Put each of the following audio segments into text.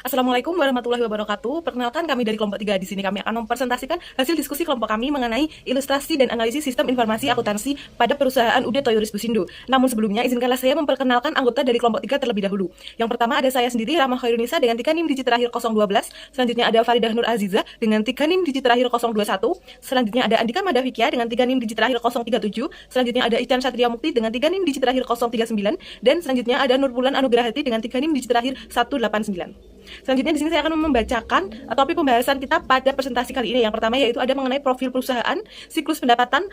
Assalamualaikum warahmatullahi wabarakatuh. Perkenalkan kami dari kelompok 3. Di sini kami akan mempresentasikan hasil diskusi kelompok kami mengenai ilustrasi dan analisis sistem informasi akuntansi pada perusahaan UD Toyoris Busindo. Namun sebelumnya izinkanlah saya memperkenalkan anggota dari kelompok 3 terlebih dahulu. Yang pertama ada saya sendiri Rahma Khairunisa dengan 3 NIM digit terakhir 012. Selanjutnya ada Faridah Nur Aziza dengan 3 NIM digit terakhir 021. Selanjutnya ada Andika Madavikia dengan 3 NIM digit terakhir 037. Selanjutnya ada Ican Satria Mukti dengan 3 NIM digit terakhir 039 dan selanjutnya ada Nurbulan Anugrahati dengan 3 NIM digit terakhir 189. Selanjutnya di sini saya akan membacakan topik pembahasan kita pada presentasi kali ini. Yang pertama yaitu ada mengenai profil perusahaan, siklus pendapatan,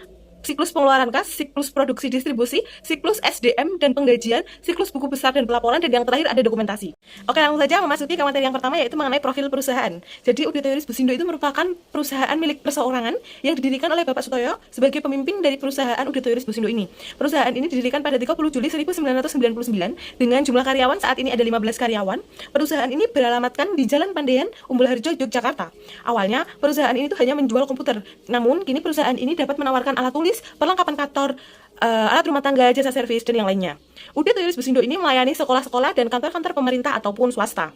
siklus pengeluaran kas, siklus produksi distribusi, siklus SDM dan penggajian, siklus buku besar dan pelaporan, dan yang terakhir ada dokumentasi. Oke, langsung saja memasuki ke materi yang pertama yaitu mengenai profil perusahaan. Jadi UD Toyoris Busindo itu merupakan perusahaan milik perseorangan yang didirikan oleh Bapak Sutoyo sebagai pemimpin dari perusahaan UD Toyoris Busindo ini. Perusahaan ini didirikan pada 30 Juli 1999 dengan jumlah karyawan saat ini ada 15 karyawan. Perusahaan ini beralamatkan di Jalan Pandaian, Umbul Harjo, Yogyakarta. Awalnya perusahaan ini tuh hanya menjual komputer. Namun kini perusahaan ini dapat menawarkan alat tulis, perlengkapan kantor, alat rumah tangga, jasa servis, dan yang lainnya. UD Toyoris Busindo ini melayani sekolah-sekolah dan kantor-kantor pemerintah ataupun swasta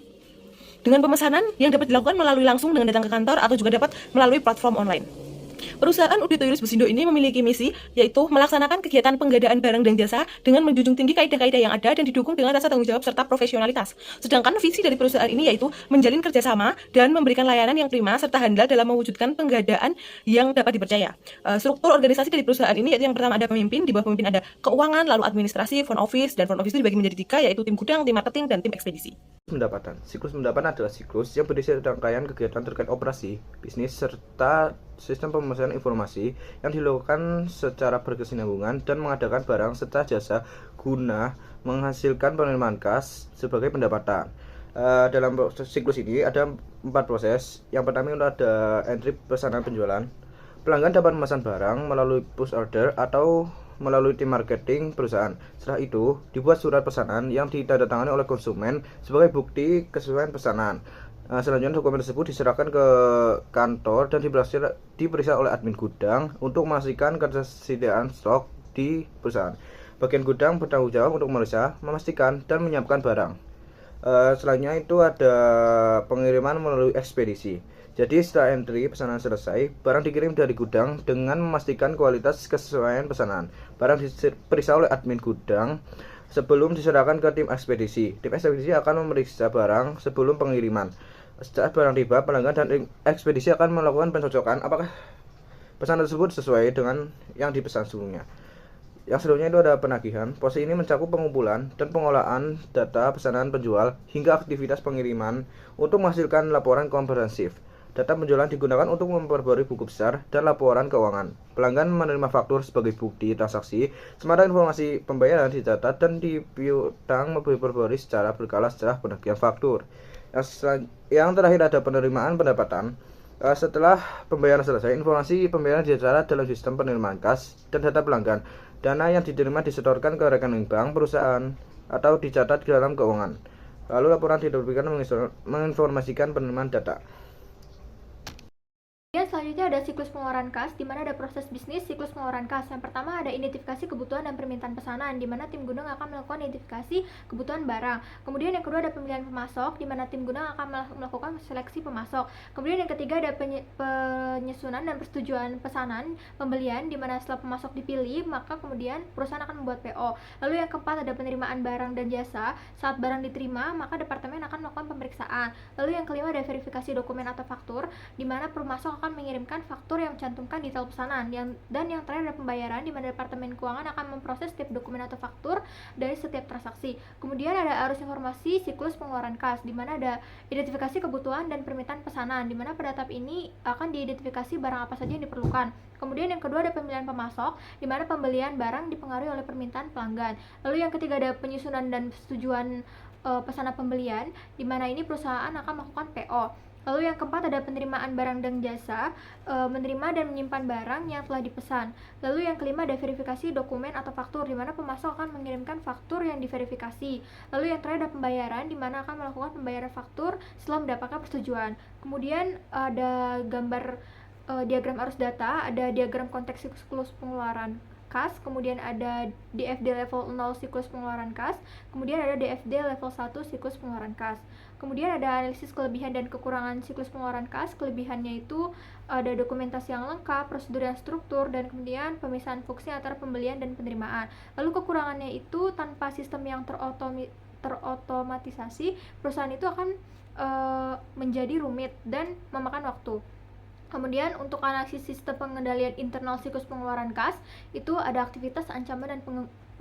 dengan pemesanan yang dapat dilakukan melalui langsung dengan datang ke kantor atau juga dapat melalui platform online. Perusahaan UD Toyoris Busindo ini memiliki misi yaitu melaksanakan kegiatan penggadaan barang dan jasa dengan menjunjung tinggi kaidah-kaidah yang ada dan didukung dengan rasa tanggung jawab serta profesionalitas. Sedangkan visi dari perusahaan ini yaitu menjalin kerjasama dan memberikan layanan yang prima serta handal dalam mewujudkan penggadaan yang dapat dipercaya. Struktur organisasi dari perusahaan ini yaitu yang pertama ada pemimpin, di bawah pemimpin ada keuangan, lalu administrasi, front office, dan front office itu dibagi menjadi 3 yaitu tim gudang, tim marketing, dan tim ekspedisi. Pendapatan. Siklus pendapatan adalah siklus yang berisi rangkaian kegiatan terkait operasi, bisnis, serta sistem pemesanan informasi yang dilakukan secara berkesinambungan dan mengadakan barang serta jasa guna menghasilkan penerimaan kas sebagai pendapatan. Dalam siklus ini ada 4 proses. Yang pertama itu ada entry pesanan penjualan. Pelanggan dapat memesan barang melalui push order atau melalui tim marketing perusahaan. Setelah itu, dibuat surat pesanan yang ditandatangani oleh konsumen sebagai bukti kesesuaian pesanan. Selanjutnya dokumen tersebut diserahkan ke kantor dan diperiksa oleh admin gudang untuk memastikan ketersediaan stok di perusahaan. Bagian gudang bertanggung jawab untuk memeriksa, memastikan, dan menyiapkan barang. Selanjutnya itu ada pengiriman melalui ekspedisi. Jadi setelah entry pesanan selesai, barang dikirim dari gudang dengan memastikan kualitas kesesuaian pesanan. Barang diperiksa oleh admin gudang sebelum diserahkan ke tim ekspedisi. Tim ekspedisi akan memeriksa barang sebelum pengiriman. Setelah barang tiba, pelanggan dan tim ekspedisi akan melakukan pencocokan apakah pesanan tersebut sesuai dengan yang dipesan sebelumnya. Yang selanjutnya itu ada penagihan. Proses ini mencakup pengumpulan dan pengolahan data pesanan penjual hingga aktivitas pengiriman untuk menghasilkan laporan komprehensif. Data penjualan digunakan untuk memperbarui buku besar dan laporan keuangan. Pelanggan menerima faktur sebagai bukti transaksi, sementara informasi pembayaran dicatat dan dipiutang memperbarui secara berkala setelah penagihan faktur. Yang terakhir ada penerimaan pendapatan. Setelah pembayaran selesai, informasi pembayaran dicatat dalam sistem penerimaan kas dan data pelanggan. Dana yang diterima disetorkan ke rekening bank perusahaan atau dicatat di dalam keuangan. Lalu laporan diterbitkan menginformasikan penerimaan data. Selanjutnya ada siklus pengeluaran kas, di mana ada proses bisnis siklus pengeluaran kas. Yang pertama ada identifikasi kebutuhan dan permintaan pesanan, di mana tim gudang akan melakukan identifikasi kebutuhan barang. Kemudian yang kedua ada pemilihan pemasok, di mana tim gudang akan melakukan seleksi pemasok. Kemudian yang ketiga ada penyusunan dan persetujuan pesanan pembelian, di mana setelah pemasok dipilih, maka kemudian perusahaan akan membuat PO. Lalu yang keempat ada penerimaan barang dan jasa. Saat barang diterima, maka departemen akan melakukan pemeriksaan. Lalu yang kelima ada verifikasi dokumen atau faktur, di mana pemasok akan mengirimkan faktur yang mencantumkan detail pesanan. Dan yang terakhir ada pembayaran, di mana departemen keuangan akan memproses setiap dokumen atau faktur dari setiap transaksi. Kemudian ada arus informasi siklus pengeluaran kas, di mana ada identifikasi kebutuhan dan permintaan pesanan, di mana pada tahap ini akan diidentifikasi barang apa saja yang diperlukan. Kemudian yang kedua ada pemilihan pemasok, di mana pembelian barang dipengaruhi oleh permintaan pelanggan. Lalu yang ketiga ada penyusunan dan persetujuan pesanan pembelian, di mana ini perusahaan akan melakukan PO. Lalu yang keempat ada penerimaan barang dan jasa, menerima dan menyimpan barang yang telah dipesan. Lalu yang kelima ada verifikasi dokumen atau faktur, di mana pemasok akan mengirimkan faktur yang diverifikasi. Lalu yang terakhir ada pembayaran, di mana akan melakukan pembayaran faktur setelah mendapatkan persetujuan. Kemudian ada gambar diagram arus data, ada diagram konteks siklus pengeluaran kas, kemudian ada DFD level 0 siklus pengeluaran kas, kemudian ada DFD level 1 siklus pengeluaran kas. Kemudian ada analisis kelebihan dan kekurangan siklus pengeluaran kas. Kelebihannya itu ada dokumentasi yang lengkap, prosedur yang struktur, dan kemudian pemisahan fungsi antara pembelian dan penerimaan. Lalu kekurangannya itu tanpa sistem yang terotomatisasi, perusahaan itu akan menjadi rumit dan memakan waktu. Kemudian untuk analisis sistem pengendalian internal siklus pengeluaran kas itu ada aktivitas ancaman dan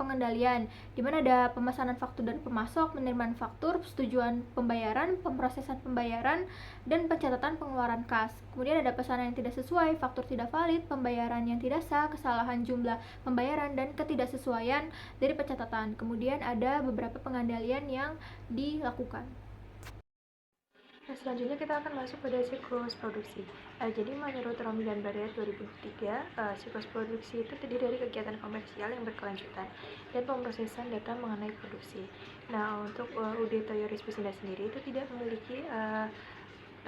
pengendalian, di mana ada pemesanan faktur dan pemasok, penerimaan faktur, persetujuan pembayaran, pemrosesan pembayaran, dan pencatatan pengeluaran kas. Kemudian ada pesanan yang tidak sesuai, faktur tidak valid, pembayaran yang tidak sah, kesalahan jumlah pembayaran, dan ketidaksesuaian dari pencatatan. Kemudian ada beberapa pengendalian yang dilakukan. Nah, selanjutnya kita akan masuk pada siklus produksi. Jadi menurut Romi dan Barret 2003, siklus produksi itu terdiri dari kegiatan komersial yang berkelanjutan dan pemrosesan data mengenai produksi. Nah, untuk UD Toyo Rispusinda sendiri itu tidak memiliki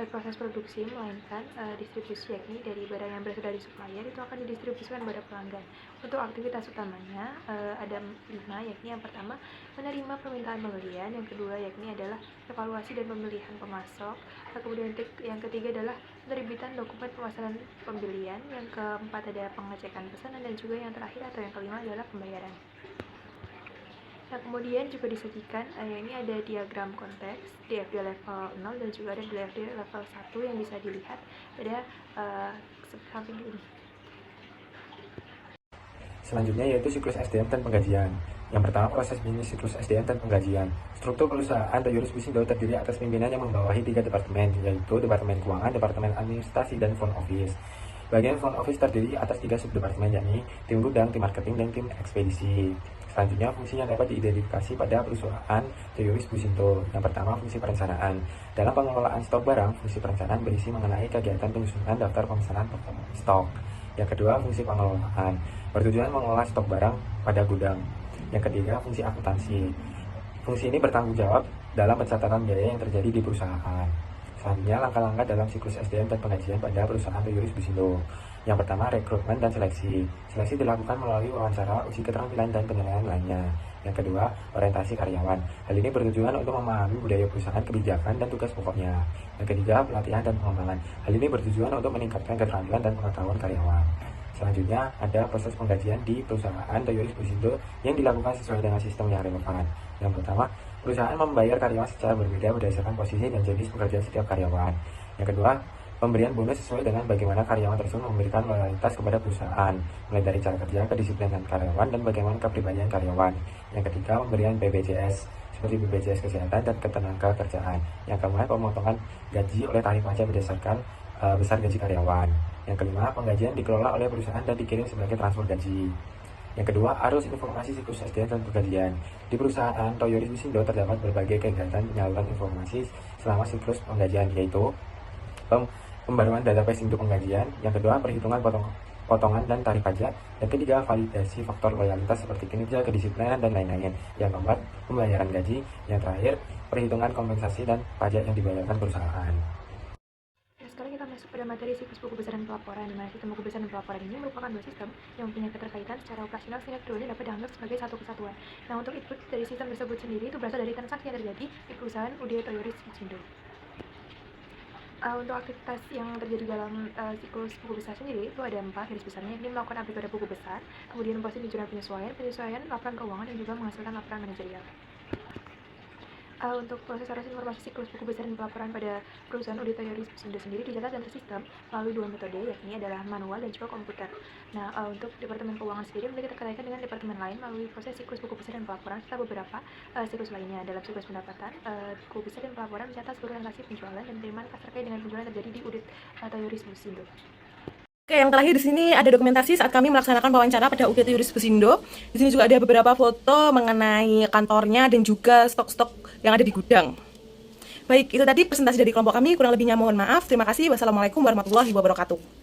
proses produksi, melainkan distribusi, yakni dari barang yang berasal dari supplier itu akan didistribusikan kepada pelanggan. Untuk aktivitas utamanya ada 5, yakni yang pertama menerima permintaan pembelian, yang kedua yakni adalah evaluasi dan pemilihan pemasok, kemudian yang ketiga adalah penerbitan dokumen pemasaran pembelian, yang keempat ada pengecekan pesanan, dan juga yang terakhir atau yang kelima adalah pembayaran. Nah, kemudian juga disajikan ini ada diagram konteks DFD level 0 dan juga ada DFD level 1 yang bisa dilihat pada samping ini. Selanjutnya yaitu siklus SDM dan penggajian. Yang pertama, proses bisnis siklus SDM dan penggajian. Struktur perusahaan Toyo Rispusindo terdiri atas pimpinan yang membawahi 3 departemen, yaitu Departemen Keuangan, Departemen Administrasi, dan Front Office. Bagian Front Office terdiri atas 3 subdepartemen, yakni tim gudang, tim marketing, dan tim ekspedisi. Selanjutnya, fungsi yang dapat diidentifikasi pada perusahaan Toyo Rispusindo. Yang pertama, fungsi perencanaan. Dalam pengelolaan stok barang, fungsi perencanaan berisi mengenai kegiatan penyusunan daftar pemesanan stok. Yang kedua, fungsi pengelolaan, bertujuan mengelola stok barang pada gudang. Yang ketiga, fungsi akuntansi. Fungsi ini bertanggung jawab dalam pencatatan biaya yang terjadi di perusahaan. Selanjutnya, langkah-langkah dalam siklus SDM dan penggajian pada perusahaan Toyo Rispusindo. Yang pertama, rekrutmen dan seleksi. Seleksi dilakukan melalui wawancara, uji keterampilan, dan penilaian lainnya. Yang kedua, orientasi karyawan. Hal ini bertujuan untuk memahami budaya perusahaan, kebijakan, dan tugas pokoknya. Yang ketiga, pelatihan dan pengembangan. Hal ini bertujuan untuk meningkatkan keterampilan dan pengetahuan karyawan. Selanjutnya, ada proses penggajian di perusahaan Toyo Rispusindo yang dilakukan sesuai dengan sistem yang relevan. Yang pertama, perusahaan membayar karyawan secara berbeda berdasarkan posisi dan jenis pekerjaan setiap karyawan. Yang kedua, pemberian bonus sesuai dengan bagaimana karyawan tersebut memberikan loyalitas kepada perusahaan, mulai dari cara kerja, kedisiplinan karyawan, dan bagaimana kepribadian karyawan. Yang ketiga, pemberian BPJS, seperti BPJS Kesehatan dan Ketenagakerjaan. Yang keempat, pemotongan gaji oleh tarif pajak berdasarkan besar gaji karyawan. Yang kelima, penggajian dikelola oleh perusahaan dan dikirim sebagai transfer gaji. Yang kedua, arus informasi siklus SDM dan penggajian. Di perusahaan Toyo Rispusindo terdapat berbagai kegiatan penyaluran informasi selama siklus penggajian, yaitu pembaruan database induk penggajian. Yang kedua, perhitungan potongan dan tarif pajak. Yang ketiga, validasi faktor loyalitas seperti kinerja, kedisiplinan, dan lain-lain. Yang keempat, pembayaran gaji. Yang terakhir, perhitungan kompensasi dan pajak yang dibayarkan perusahaan. Sekarang kita masuk pada materi siklus buku besar dan pelaporan, di mana sistem buku besar dan pelaporan ini merupakan 2 sistem yang mempunyai keterkaitan secara operasional sehingga keduanya dapat dianggap sebagai satu kesatuan. Nah, untuk input dari sistem tersebut sendiri itu berasal dari transaksi yang terjadi di perusahaan UD Toyo Rispusindo. Untuk aktivitas yang terjadi dalam siklus buku besar sendiri itu ada 4 garis besarnya, yakni melakukan update pada buku besar, kemudian memposting jurnal penyesuaian, laporan keuangan, dan juga menghasilkan laporan manajerial. Untuk proses arus informasi siklus buku besar dan pelaporan pada perusahaan UD Toyo Rispusindo sendiri dicatat dan tersistem melalui 2 metode, yakni adalah manual dan juga komputer. Nah, untuk Departemen Keuangan sendiri memiliki keterkaitan dengan departemen lain melalui proses siklus buku besar dan pelaporan serta beberapa siklus lainnya. Dalam siklus pendapatan, buku besar dan pelaporan mencatat seluruh transaksi penjualan dan penerimaan kas terkait dengan penjualan yang terjadi di UD Toyo Rispusindo. Oke, yang terakhir di sini ada dokumentasi saat kami melaksanakan wawancara pada UD Toyo Rispusindo. Di sini juga ada beberapa foto mengenai kantornya dan juga stok-stok yang ada di gudang. Baik, itu tadi presentasi dari kelompok kami. Kurang lebihnya mohon maaf. Terima kasih. Wassalamualaikum warahmatullahi wabarakatuh.